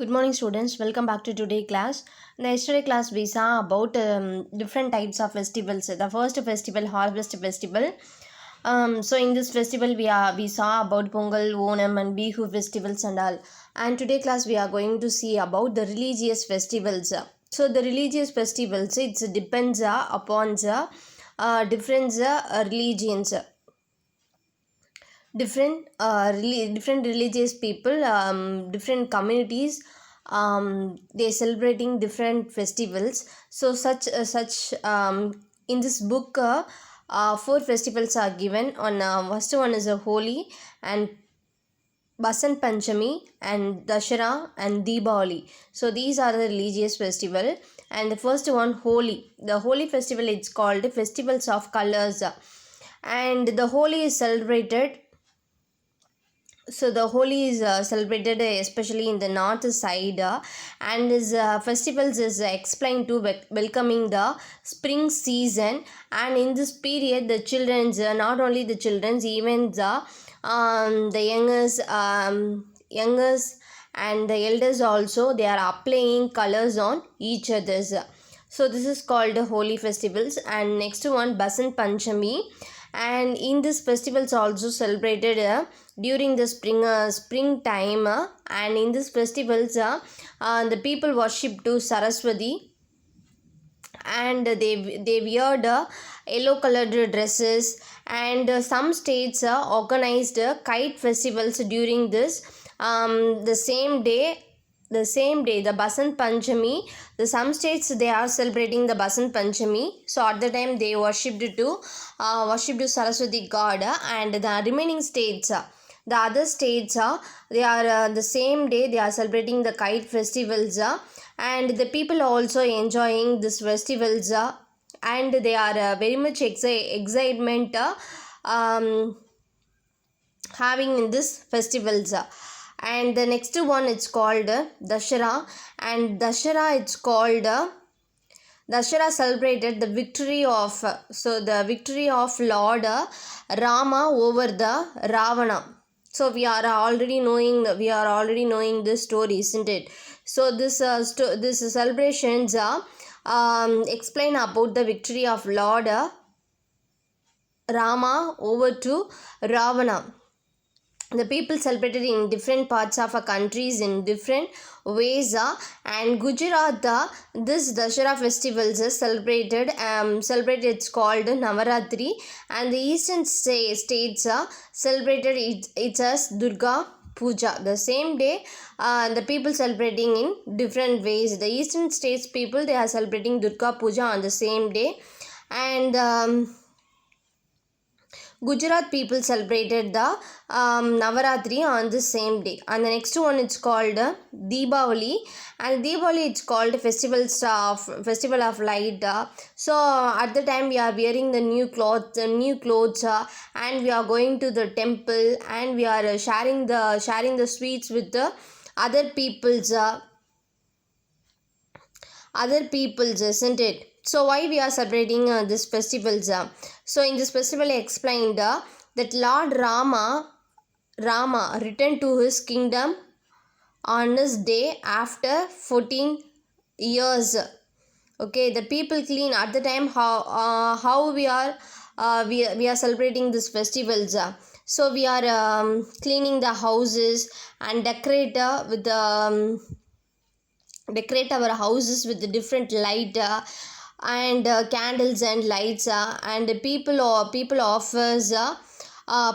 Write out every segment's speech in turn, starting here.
Good morning, students. Welcome back to today class. In the yesterday class, we saw about different types of festivals. The first festival, Harvest Festival. So in this festival, we saw about Pongal, Onam, and Bihu festivals and all. And today class, we are going to see about the religious festivals. So the religious festivals, it depends upon the different religions. Different religious people, different communities, they celebrating different festivals. So such in this book, four festivals are given on. First one is a Holi and Basant Panchami and Dashera and Deepavali. So these are the religious festival. And the first one, Holi. The Holi festival, it's called Festivals of Colors. And the Holi is celebrated. So the Holi is celebrated especially in the north side, and is festivals is explained to welcoming the spring season. And in this period, the children's, not only the children's, even the youngest and the elders also, they are applying colors on each other's. So this is called Holi festivals. And next one, Basant Panchami. And in this festivals also celebrated during the springtime, and in this festivals the people worship to Saraswati, and they wear yellow colored dresses. And some states organized kite festivals during this, the Basant Panchami. The some states, they are celebrating the Basant Panchami. So at the time they worshipped to Saraswati god. And the remaining states, the other states, they are the same day they are celebrating the kite festivals, and the people are also enjoying this festivals, and they are very much excitement having in this festivals. And the next one, it's called Dashera. And Dashera, it's called Dashera celebrated the victory of the victory of Lord Rama over the Ravana. So we are already knowing this story, isn't it? So this celebrations explain about the victory of Lord Rama over to Ravana. The people celebrated in different parts of our countries in different ways, and Gujarat, this Dashera festivals is celebrated. It's called Navaratri. And the eastern states celebrated it as Durga Puja. The same day, the people celebrating in different ways. The eastern states people, they are celebrating Durga Puja on the same day. And Gujarat people celebrated the Navaratri on the same day. And the next one, it's called Deepavali. And Deepavali, it's called festival of light. So at the time we are wearing the new clothes, and we are going to the temple, and we are sharing the sweets with the other peoples, isn't it? So why we are celebrating this festivals? So in this festival, I explained that Lord Rama returned to his kingdom on his day after 14 years. Okay, the people clean at the time. How we are celebrating these festivals. So we are cleaning the houses and decorate our houses with the different light, and candles and lights, and people offers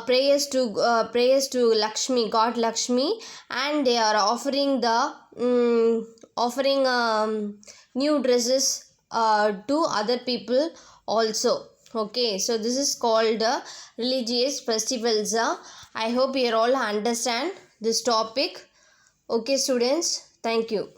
prayers to Lakshmi, God Lakshmi. And they are offering new dresses to other people also. Okay, so this is called religious festivals. I hope you all understand this topic. Okay, students, thank you.